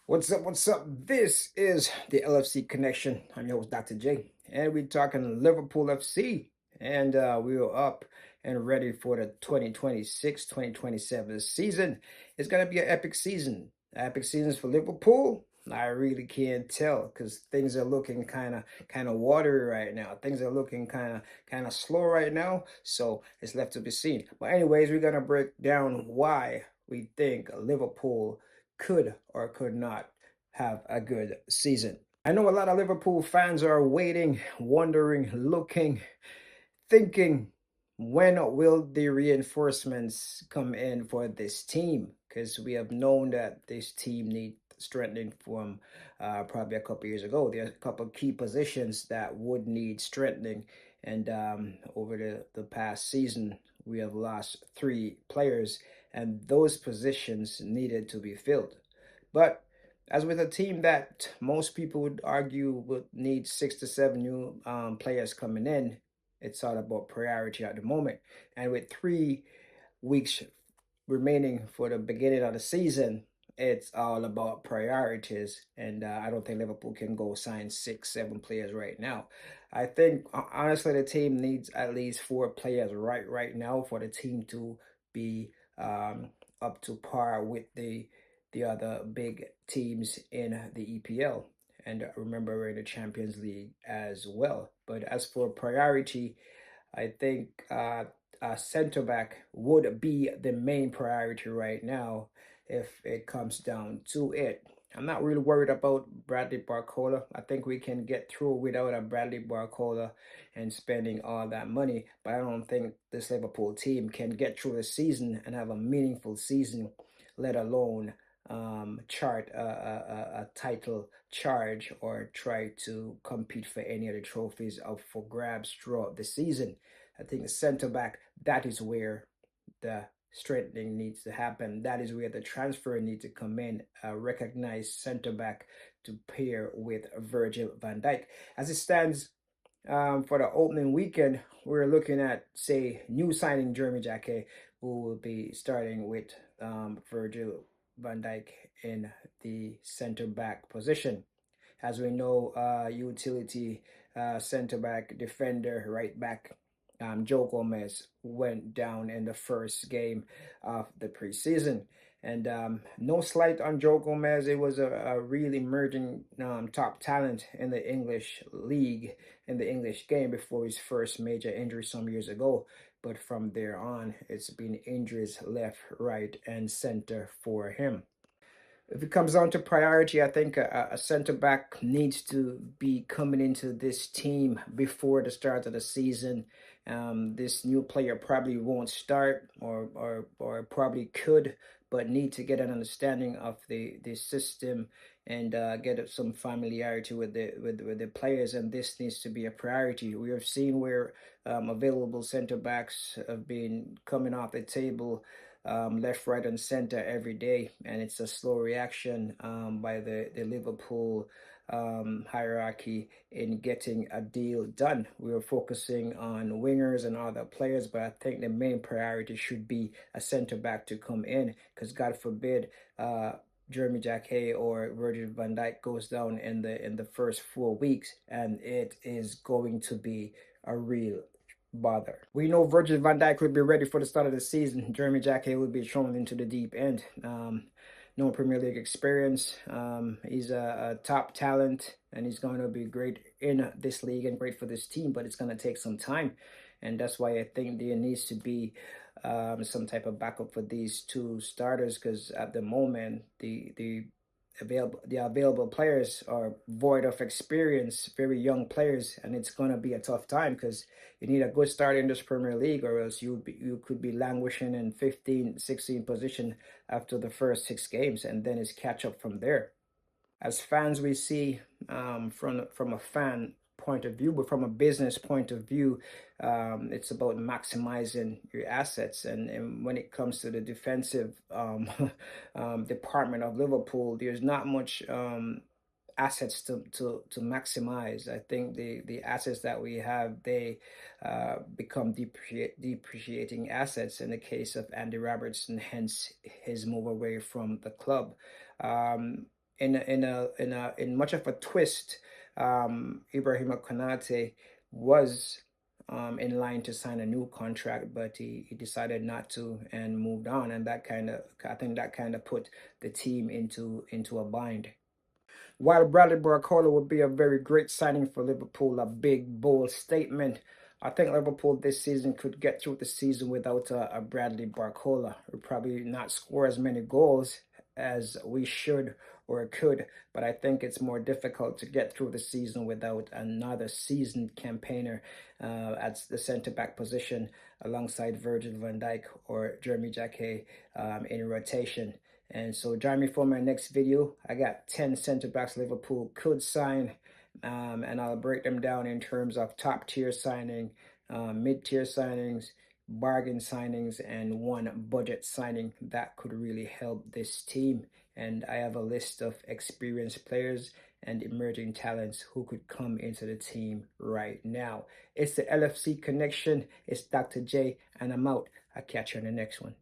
What's up? What's up? This is the LFC Connection. I'm your host, Dr. J, and we're talking Liverpool FC. And we are up and ready for the 2026-2027 season. It's going to be an epic season. Epic seasons for Liverpool. I really can't tell because things are looking kind of watery right now. Things are looking kind of slow right now. So it's left to be seen. But anyways, we're gonna break down why we think Liverpool could or could not have a good season. I know a lot of Liverpool fans are waiting, wondering, looking, thinking, when will the reinforcements come in for this team? Because we have known that this team needs strengthening from probably a couple years ago. There are a couple of key positions that would need strengthening, and over the past season, we have lost 3 players, and those positions needed to be filled. But as with a team that most people would argue would need 6 to 7 new players coming in, it's all about priority at the moment. And with 3 weeks remaining for the beginning of the season, it's all about priorities. And I don't think Liverpool can go sign 6, 7 players right now. I think honestly the team needs at least 4 players right now for the team to be up to par with the other big teams in the EPL. And remember, we're in the Champions League as well. But as for priority, I think a center back would be the main priority right now if it comes down to it. I'm not really worried about Bradley Barcola. I think we can get through without a Bradley Barcola and spending all that money. But I don't think this Liverpool team can get through the season and have a meaningful season, let alone chart a title charge or try to compete for any of the trophies up for grabs throughout the season. I think the center back, that is where the strengthening needs to happen. That is where the transfer needs to come in. A recognized center back to pair with Virgil van Dijk. As it stands for the opening weekend, we're looking at, say, new signing Jeremy Jacquet, who will be starting with Virgil van Dijk in the center back position. As we know, utility center back, defender, right back, Joe Gomez went down in the first game of the preseason. And no slight on Joe Gomez. It was a really emerging top talent in the English league, in the English game before his first major injury some years ago. But from there on, it's been injuries left, right, and center for him. If it comes down to priority, I think a center back needs to be coming into this team before the start of the season. This new player probably won't start, or probably could, but need to get an understanding of the system and get some familiarity with the players. And this needs to be a priority. We have seen where available center backs have been coming off the table left, right, and center every day, and it's a slow reaction by the Liverpool hierarchy in getting a deal done. We are focusing on wingers and other players, but I think the main priority should be a center back to come in, because God forbid Jeremy Jacquet or Virgil van Dijk goes down in the first 4 weeks, and it is going to be a real bother. We know Virgil van Dijk would be ready for the start of the season. Jeremy Jacquet would be thrown into the deep end. No Premier League experience. He's a top talent, and he's going to be great in this league and great for this team, but it's going to take some time. And that's why I think there needs to be some type of backup for these 2 starters, because at the moment, the available players are void of experience, very young players, and it's gonna be a tough time because you need a good start in this Premier League, or else you could be languishing in 15, 16 position after the first 6 games, and then it's catch up from there. As fans, we see from a fan point of view, but from a business point of view, it's about maximizing your assets. And when it comes to the defensive department of Liverpool, there's not much assets to maximize. I think the assets that we have, they become depreciating assets in the case of Andy Robertson, hence his move away from the club. in much of a twist, Ibrahima Konate was in line to sign a new contract, but he decided not to and moved on, and I think that kind of put the team into a bind. While Bradley Barcola would be a very great signing for Liverpool, a big, bold statement, I think Liverpool this season could get through the season without a Bradley Barcola. We'll probably not score as many goals as we should or could, but I think it's more difficult to get through the season without another seasoned campaigner at the centre-back position alongside Virgil van Dijk or Jeremy Jacquet in rotation. And so join me for my next video. I got 10 center backs Liverpool could sign, and I'll break them down in terms of top tier signing, mid-tier signings, bargain signings, and one budget signing that could really help this team. And I have a list of experienced players and emerging talents who could come into the team right now. It's the LFC Connection. It's Dr. J, and I'm out. I'll catch you on the next one.